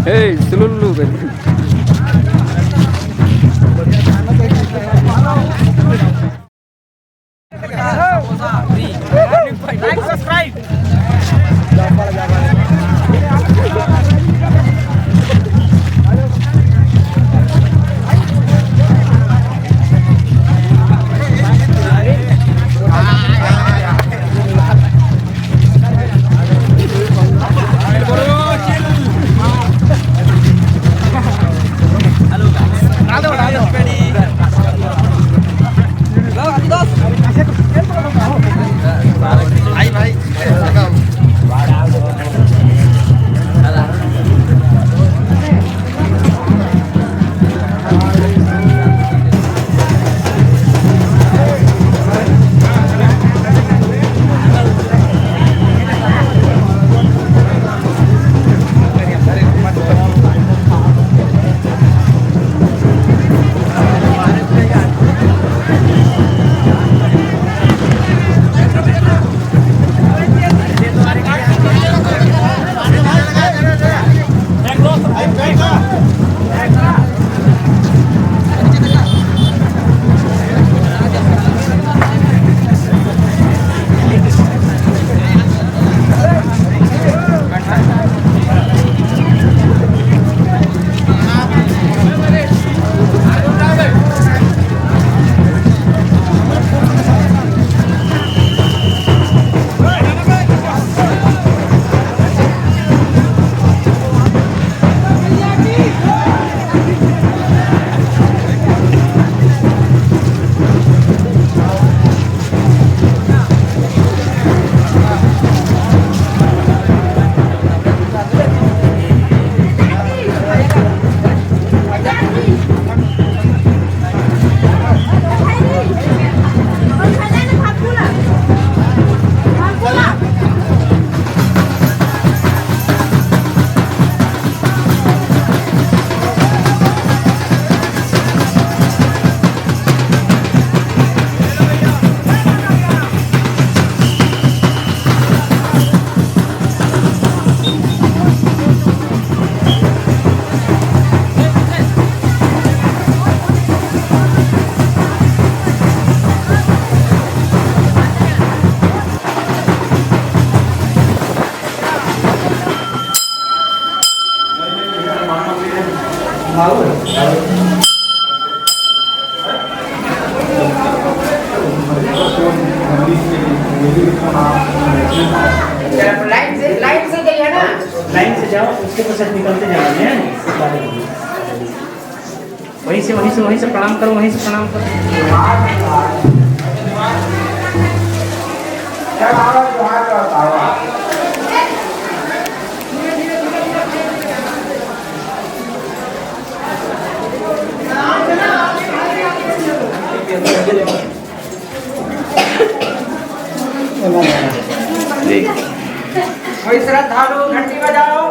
हे सुलुल्लू लाइन से जाओ, उसके पश्चात निकलते जाओ। वहीं से प्रणाम करो, वहीं से प्रणाम करो। कोई श्रद्धालु घंटी बजाओ।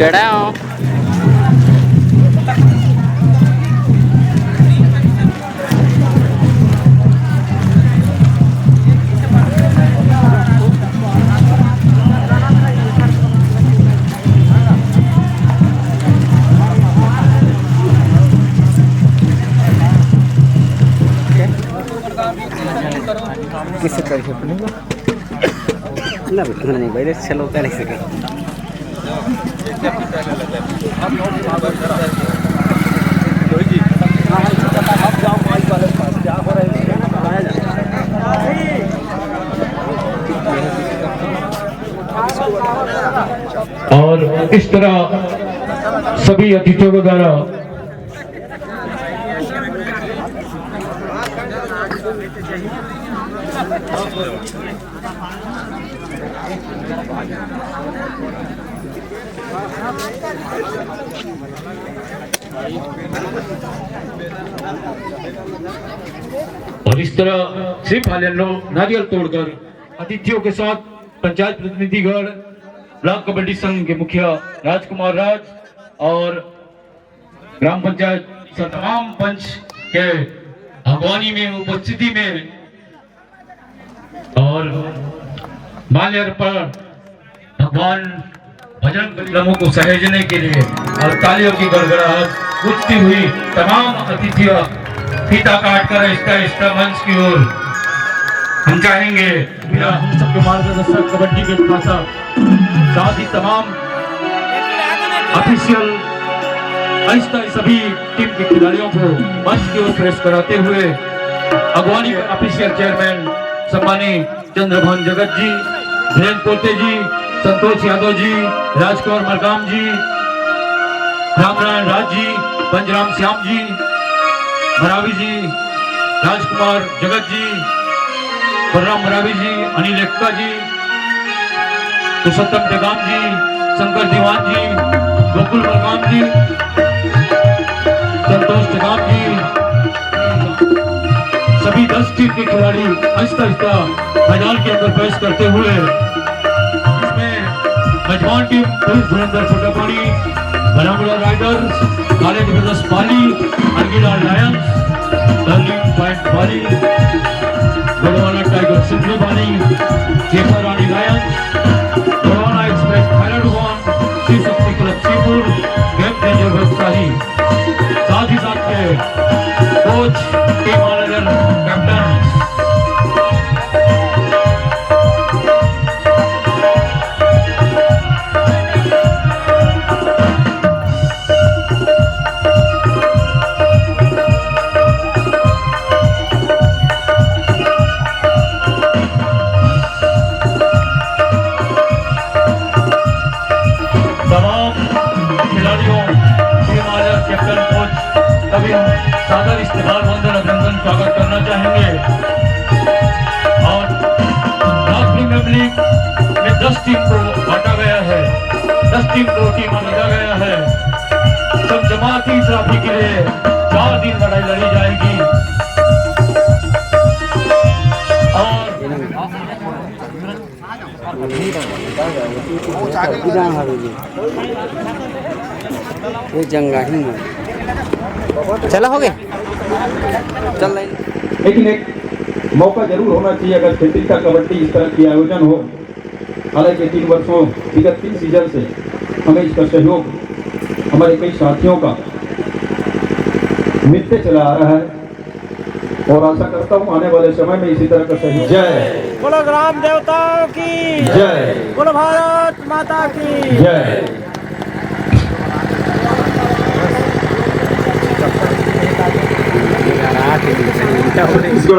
टेढ़ा हो। किससे कर सकते ना बिल्कुल नहीं भाई चलो कर सके और इस तरह सभी अतिथियों के द्वारा और इस तरह सिर्फ नारियल तोड़कर अतिथियों के साथ पंचायत प्रतिनिधिगण, ब्लॉक कबड्डी संघ के मुखिया राजकुमार राज और ग्राम पंचायत तमाम पंच के अगवानी में उपस्थिति में और माल्यार्पण भगवान भजन कलमों को सहेजने के लिए और तालियों की गड़गड़ाहट गूंजती हुई तमाम अतिथियों फीता काटकर इसका मंच की ओर हम चाहेंगे हम सबके मार्गदर्शक कबड्डी के भाषा साथ ही तमाम ऑफिशियल आहिस्ता सभी टीम के खिलाड़ियों को मंच की ओर प्रेस कराते हुए अगवानी ऑफिशियल चेयरमैन सम्मानित चंद्रभान जगत जी, धीरेन्द्र पोते जी, संतोष यादव जी, राजकुमार मरकाम जी, रामनारायण राज जी, पंजराम श्याम जी, मरावी जी, राजकुमार जगत जी, बलराम मरावी जी, अनिल एक्का जी, पुरुषोत्तम टेगाम जी, शंकर दीवान जी, गोकुल मरकाम जी, संतोष टेगाम जी, सभी 10 टीम के खिलाड़ी आहिस्ता आहिस्ता मैदान के अंदर प्रवेश करते हुए इसमें मेजबान टीम पुलिस धुरंधर Futapani, Baramulla riders, college brothers Pali, Angila lions, darling point Pali, Golwala tiger Sindhu Pali, Jefar Rani lions, Golwala express Thailand one, Shri Shakti club Shripur, game changer व्यवसायी, साथ ही साथ के कोच, टीम मैनेजर, कैप्टन सादर इस्तेमाल बंदर अभिनंदन स्वागत करना चाहेंगे। और ब्लॉक प्रीमियर लीग में 10 टीम को बांटा गया है, 10 टीम को टीम बांटा गया है। सब जमाती ट्रॉफी के लिए 4 दिन लड़ाई लड़ी जाएगी और ये जंगा ही चला हो गया चल लाइन। लेकिन एक मौका जरूर होना चाहिए अगर खेती का कबड्डी इस तरह की आयोजन हो। हालांकि 3 वर्षों विगत 3 सीजन से हमें इसका सहयोग हमारे कई साथियों का मिलते चला आ रहा है और आशा करता हूँ आने वाले समय में इसी तरह का सहयोग। जय बोलो ग्राम देवताओं की जय, बोलो भारत माता की जय। इसको